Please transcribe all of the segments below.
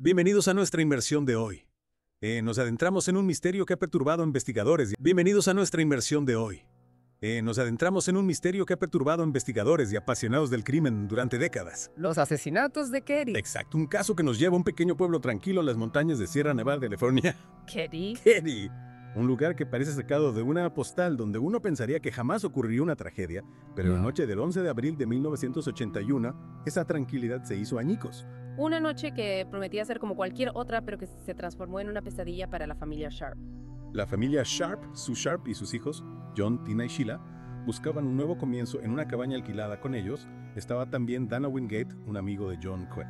Bienvenidos a nuestra inmersión de hoy. Nos adentramos en un misterio que ha perturbado a investigadores. Bienvenidos a nuestra inmersión de hoy. Nos adentramos en un misterio que ha perturbado a investigadores y apasionados del crimen durante décadas. Los asesinatos de Kerry. Exacto, un caso que nos lleva a un pequeño pueblo tranquilo en las montañas de Sierra Nevada, California. ¿Kerry? Kerry. Un lugar que parece sacado de una postal donde uno pensaría que jamás ocurriría una tragedia, pero la noche del 11 de abril de 1981, esa tranquilidad se hizo añicos. Una noche que prometía ser como cualquier otra, pero que se transformó en una pesadilla para la familia Sharp. La familia Sharp, Sue Sharp y sus hijos, John, Tina y Sheila, buscaban un nuevo comienzo en una cabaña alquilada. Con ellos estaba también Dana Wingate, un amigo de John Cohen.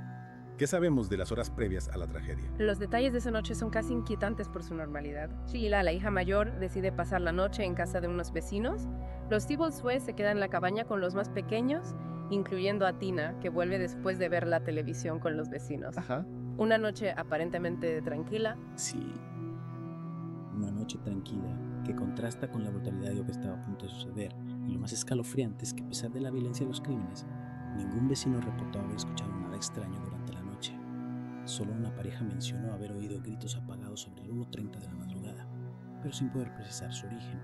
¿Qué sabemos de las horas previas a la tragedia? Los detalles de esa noche son casi inquietantes por su normalidad. Sheila, la hija mayor, decide pasar la noche en casa de unos vecinos. Los Tibblesway se quedan en la cabaña con los más pequeños, incluyendo a Tina, que vuelve después de ver la televisión con los vecinos. Ajá. Una noche aparentemente tranquila. Sí. Una noche tranquila que contrasta con la brutalidad de lo que estaba a punto de suceder. Y lo más escalofriante es que a pesar de la violencia de los crímenes, ningún vecino reportó haber escuchado nada extraño durante la noche. Solo una pareja mencionó haber oído gritos apagados sobre el 1:30 de la madrugada, pero sin poder precisar su origen.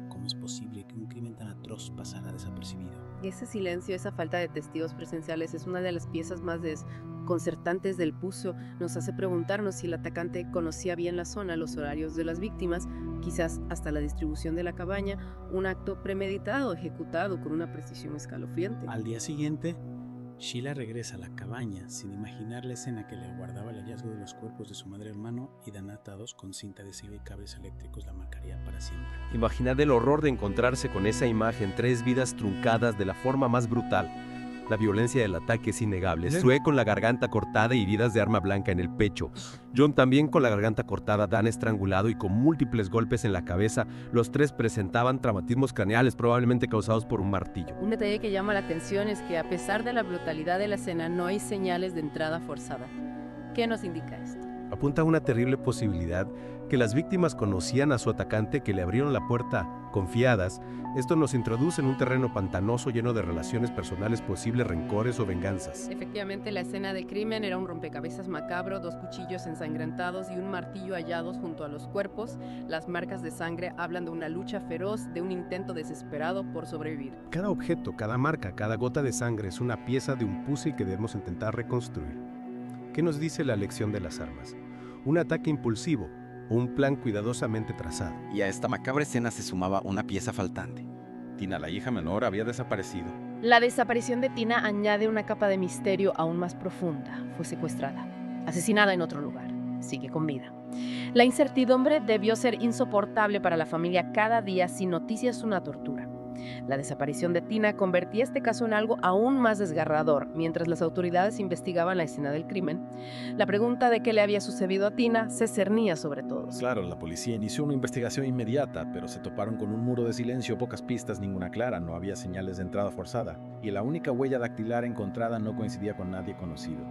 ¿Cómo es posible que un crimen tan atroz pasara desapercibido? Ese silencio, esa falta de testigos presenciales es una de las piezas más desconcertantes del puzzle. Nos hace preguntarnos si el atacante conocía bien la zona, los horarios de las víctimas, quizás hasta la distribución de la cabaña, un acto premeditado, ejecutado con una precisión escalofriante. Al día siguiente, Sheila regresa a la cabaña sin imaginar la escena que le aguardaba. El hallazgo de los cuerpos de su madre y hermano y Dan atados con cinta adhesiva y cables eléctricos la marcaría para siempre. Imaginad el horror de encontrarse con esa imagen, 3 vidas truncadas de la forma más brutal. La violencia del ataque es innegable. Sue con la garganta cortada y heridas de arma blanca en el pecho. John también con la garganta cortada, Dan estrangulado y con múltiples golpes en la cabeza. Los 3 presentaban traumatismos craneales probablemente causados por un martillo. Un detalle que llama la atención es que a pesar de la brutalidad de la escena no hay señales de entrada forzada. ¿Qué nos indica esto? Apunta a una terrible posibilidad que las víctimas conocían a su atacante, que le abrieron la puerta confiadas. Esto nos introduce en un terreno pantanoso lleno de relaciones personales, posibles rencores o venganzas. Efectivamente, la escena del crimen era un rompecabezas macabro, 2 cuchillos ensangrentados y un martillo hallados junto a los cuerpos. Las marcas de sangre hablan de una lucha feroz, de un intento desesperado por sobrevivir. Cada objeto, cada marca, cada gota de sangre es una pieza de un puzzle que debemos intentar reconstruir. ¿Qué nos dice la lección de las armas? Un ataque impulsivo, un plan cuidadosamente trazado. Y a esta macabra escena se sumaba una pieza faltante. Tina, la hija menor, había desaparecido. La desaparición de Tina añade una capa de misterio aún más profunda. Fue secuestrada, asesinada en otro lugar. Sigue con vida. La incertidumbre debió ser insoportable para la familia. Cada día sin noticias, una tortura. La desaparición de Tina convertía este caso en algo aún más desgarrador. Mientras las autoridades investigaban la escena del crimen, la pregunta de qué le había sucedido a Tina se cernía sobre todos. Claro, la policía inició una investigación inmediata, pero se toparon con un muro de silencio, pocas pistas, ninguna clara, no había señales de entrada forzada, y la única huella dactilar encontrada no coincidía con nadie conocido.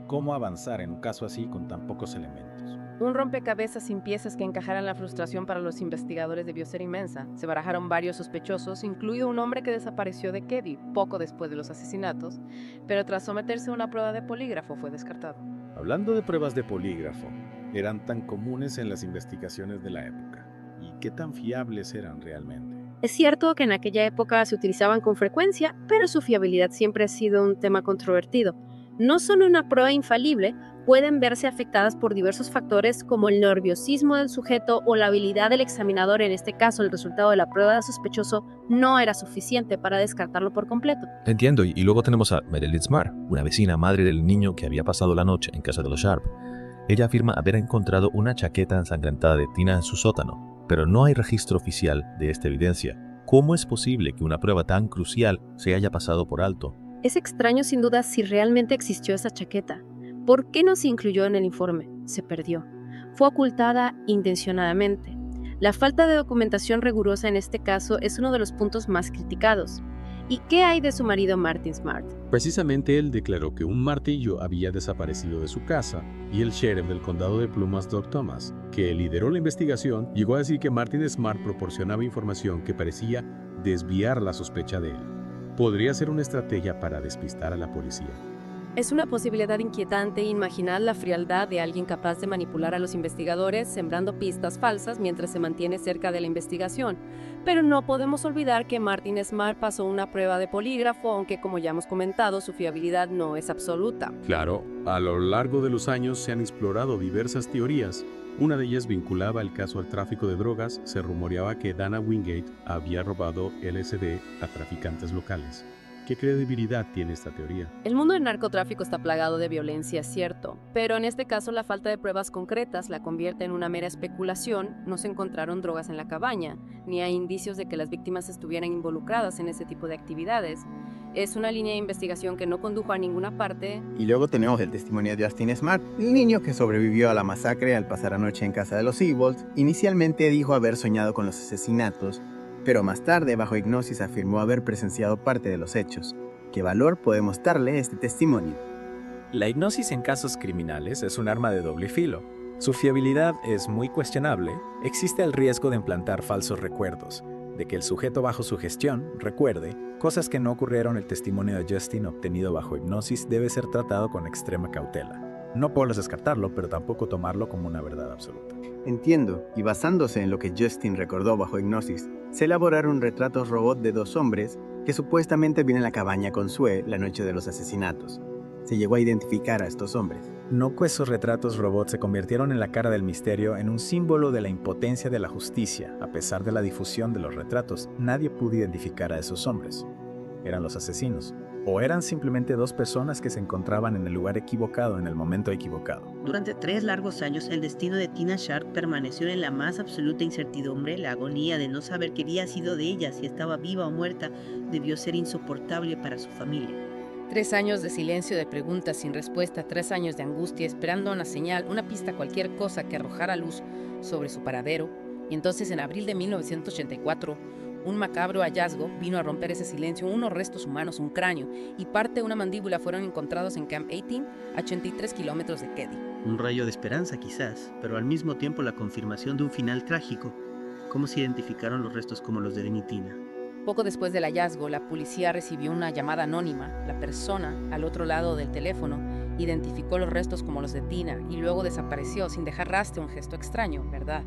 ¿Cómo avanzar en un caso así con tan pocos elementos? Un rompecabezas sin piezas que encajaran. La frustración para los investigadores debió ser inmensa. Se barajaron varios sospechosos, incluido un hombre que desapareció de Keddy poco después de los asesinatos, pero tras someterse a una prueba de polígrafo fue descartado. Hablando de pruebas de polígrafo, eran tan comunes en las investigaciones de la época. ¿Y qué tan fiables eran realmente? Es cierto que en aquella época se utilizaban con frecuencia, pero su fiabilidad siempre ha sido un tema controvertido. No son una prueba infalible, pueden verse afectadas por diversos factores como el nerviosismo del sujeto o la habilidad del examinador. En este caso, el resultado de la prueba de sospechoso no era suficiente para descartarlo por completo. Entiendo, y luego tenemos a Madeline Smart, una vecina madre del niño que había pasado la noche en casa de los Sharp. Ella afirma haber encontrado una chaqueta ensangrentada de Tina en su sótano, pero no hay registro oficial de esta evidencia. ¿Cómo es posible que una prueba tan crucial se haya pasado por alto? Es extraño sin duda si realmente existió esa chaqueta. ¿Por qué no se incluyó en el informe? Se perdió. Fue ocultada intencionadamente. La falta de documentación rigurosa en este caso es uno de los puntos más criticados. ¿Y qué hay de su marido Martin Smart? Precisamente él declaró que un martillo había desaparecido de su casa y el sheriff del condado de Plumas, Doug Thomas, que lideró la investigación, llegó a decir que Martin Smart proporcionaba información que parecía desviar la sospecha de él. Podría ser una estrategia para despistar a la policía. Es una posibilidad inquietante imaginar la frialdad de alguien capaz de manipular a los investigadores sembrando pistas falsas mientras se mantiene cerca de la investigación. Pero no podemos olvidar que Martin Smart pasó una prueba de polígrafo, aunque como ya hemos comentado, su fiabilidad no es absoluta. Claro, a lo largo de los años se han explorado diversas teorías. Una de ellas vinculaba el caso al tráfico de drogas. Se rumoreaba que Dana Wingate había robado LSD a traficantes locales. ¿Qué credibilidad tiene esta teoría? El mundo del narcotráfico está plagado de violencia, es cierto, pero en este caso la falta de pruebas concretas la convierte en una mera especulación. No se encontraron drogas en la cabaña, ni hay indicios de que las víctimas estuvieran involucradas en ese tipo de actividades. Es una línea de investigación que no condujo a ninguna parte. Y luego tenemos el testimonio de Justin Smart, el niño que sobrevivió a la masacre al pasar anoche en casa de los Seabolds. Inicialmente dijo haber soñado con los asesinatos, pero más tarde, bajo hipnosis, afirmó haber presenciado parte de los hechos. ¿Qué valor podemos darle a este testimonio? La hipnosis en casos criminales es un arma de doble filo. Su fiabilidad es muy cuestionable. Existe el riesgo de implantar falsos recuerdos, de que el sujeto bajo sugestión recuerde cosas que no ocurrieron. El testimonio de Justin obtenido bajo hipnosis debe ser tratado con extrema cautela. No podemos descartarlo, pero tampoco tomarlo como una verdad absoluta. Entiendo, y basándose en lo que Justin recordó bajo hipnosis, se elaboraron retratos robot de 2 hombres que supuestamente vienen a la cabaña con Sue la noche de los asesinatos. Se llegó a identificar a estos hombres. No que esos retratos robots se convirtieron en la cara del misterio, en un símbolo de la impotencia de la justicia. A pesar de la difusión de los retratos, nadie pudo identificar a esos hombres. Eran los asesinos. O eran simplemente 2 personas que se encontraban en el lugar equivocado en el momento equivocado. Durante 3 largos años, el destino de Tina Sharp permaneció en la más absoluta incertidumbre. La agonía de no saber qué había sido de ella, si estaba viva o muerta, debió ser insoportable para su familia. 3 años de silencio, de preguntas sin respuesta, 3 años de angustia, esperando una señal, una pista, cualquier cosa que arrojara luz sobre su paradero. Y entonces, en abril de 1984, un macabro hallazgo vino a romper ese silencio. Unos restos humanos, un cráneo y parte de una mandíbula fueron encontrados en Camp 18, a 83 kilómetros de Keddie. Un rayo de esperanza quizás, pero al mismo tiempo la confirmación de un final trágico. ¿Cómo se identificaron los restos como los de Denny y Tina? Poco después del hallazgo, la policía recibió una llamada anónima. La persona al otro lado del teléfono identificó los restos como los de Tina y luego desapareció sin dejar rastro. Un gesto extraño, ¿verdad?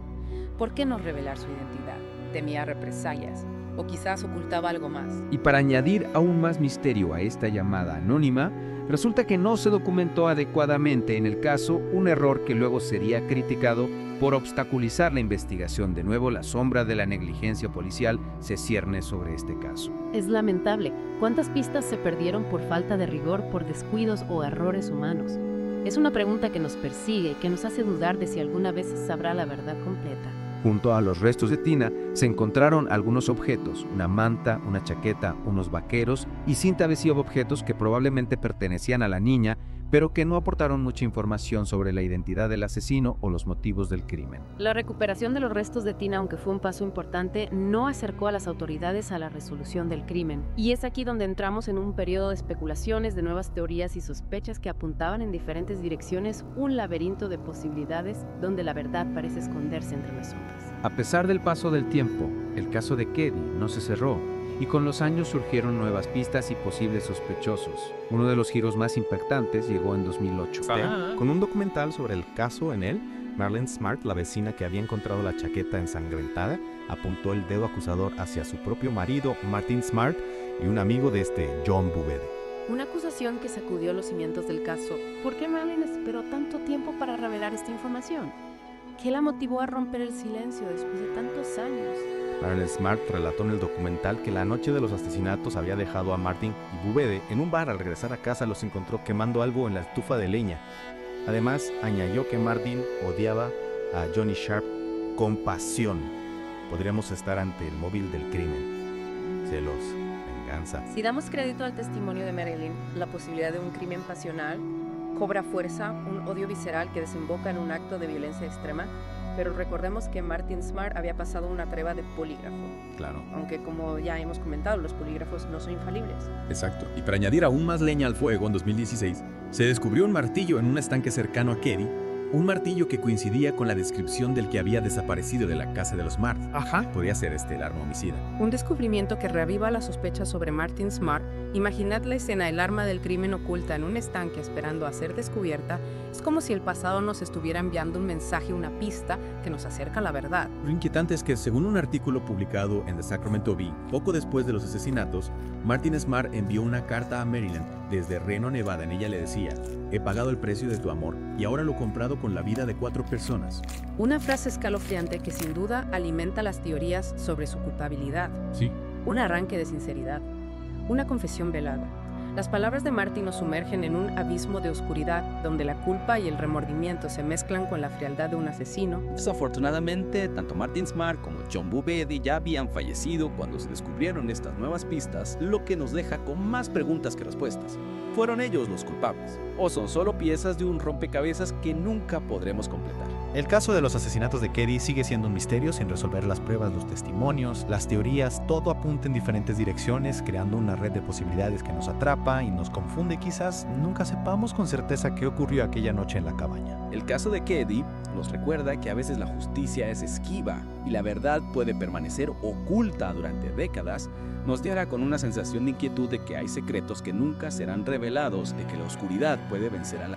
¿Por qué no revelar su identidad? Temía represalias, o quizás ocultaba algo más. Y para añadir aún más misterio a esta llamada anónima, resulta que no se documentó adecuadamente en el caso, un error que luego sería criticado por obstaculizar la investigación. De nuevo, la sombra de la negligencia policial se cierne sobre este caso. Es lamentable. ¿Cuántas pistas se perdieron por falta de rigor, por descuidos o errores humanos? Es una pregunta que nos persigue, que nos hace dudar de si alguna vez se sabrá la verdad completa. Junto a los restos de Tina se encontraron algunos objetos, una manta, una chaqueta, unos vaqueros y cinta adhesiva, objetos que probablemente pertenecían a la niña, pero que no aportaron mucha información sobre la identidad del asesino o los motivos del crimen. La recuperación de los restos de Tina, aunque fue un paso importante, no acercó a las autoridades a la resolución del crimen. Y es aquí donde entramos en un periodo de especulaciones, de nuevas teorías y sospechas que apuntaban en diferentes direcciones, un laberinto de posibilidades donde la verdad parece esconderse entre las sombras. A pesar del paso del tiempo, el caso de Keddie no se cerró, y con los años surgieron nuevas pistas y posibles sospechosos. Uno de los giros más impactantes llegó en 2008. Con un documental sobre el caso en él, Marlene Smart, la vecina que había encontrado la chaqueta ensangrentada, apuntó el dedo acusador hacia su propio marido, Martin Smart, y un amigo de John Buvede. Una acusación que sacudió los cimientos del caso. ¿Por qué Marlene esperó tanto tiempo para revelar esta información? ¿Qué la motivó a romper el silencio después de tantos años? Marlene Smart relató en el documental que la noche de los asesinatos había dejado a Martin y Buvede en un bar. Al regresar a casa los encontró quemando algo en la estufa de leña. Además, añadió que Martin odiaba a Johnny Sharp con pasión. Podríamos estar ante el móvil del crimen. Celos, venganza. Si damos crédito al testimonio de Marilyn, la posibilidad de un crimen pasional cobra fuerza, un odio visceral que desemboca en un acto de violencia extrema. Pero recordemos que Martin Smart había pasado una prueba de polígrafo. Claro. Aunque, como ya hemos comentado, los polígrafos no son infalibles. Exacto. Y para añadir aún más leña al fuego, en 2016, se descubrió un martillo en un estanque cercano a Keddie. Un martillo que coincidía con la descripción del que había desaparecido de la casa de los Smart. Ajá. Podría ser el arma homicida. Un descubrimiento que reaviva las sospechas sobre Martin Smart Imaginad la escena, el arma del crimen oculta en un estanque esperando a ser descubierta. Es como si el pasado nos estuviera enviando un mensaje, una pista que nos acerca a la verdad. Lo inquietante es que, según un artículo publicado en The Sacramento Bee, poco después de los asesinatos, Martin Smart envió una carta a Maryland desde Reno, Nevada. En ella le decía: he pagado el precio de tu amor y ahora lo he comprado con la vida de 4 personas. Una frase escalofriante que sin duda alimenta las teorías sobre su culpabilidad. Sí. Un arranque de sinceridad. Una confesión velada. Las palabras de Martin nos sumergen en un abismo de oscuridad donde la culpa y el remordimiento se mezclan con la frialdad de un asesino. Desafortunadamente, tanto Martin Smart como John Bubedi ya habían fallecido cuando se descubrieron estas nuevas pistas, lo que nos deja con más preguntas que respuestas. ¿Fueron ellos los culpables? ¿O son solo piezas de un rompecabezas que nunca podremos completar? El caso de los asesinatos de Keddie sigue siendo un misterio sin resolver las pruebas, los testimonios, las teorías, todo apunta en diferentes direcciones, creando una red de posibilidades que nos atrapa y nos confunde. Quizás nunca sepamos con certeza qué ocurrió aquella noche en la cabaña. El caso de Keddie nos recuerda que a veces la justicia es esquiva y la verdad puede permanecer oculta durante décadas. Nos dejará con una sensación de inquietud de que hay secretos que nunca serán revelados, de que la oscuridad puede vencer a la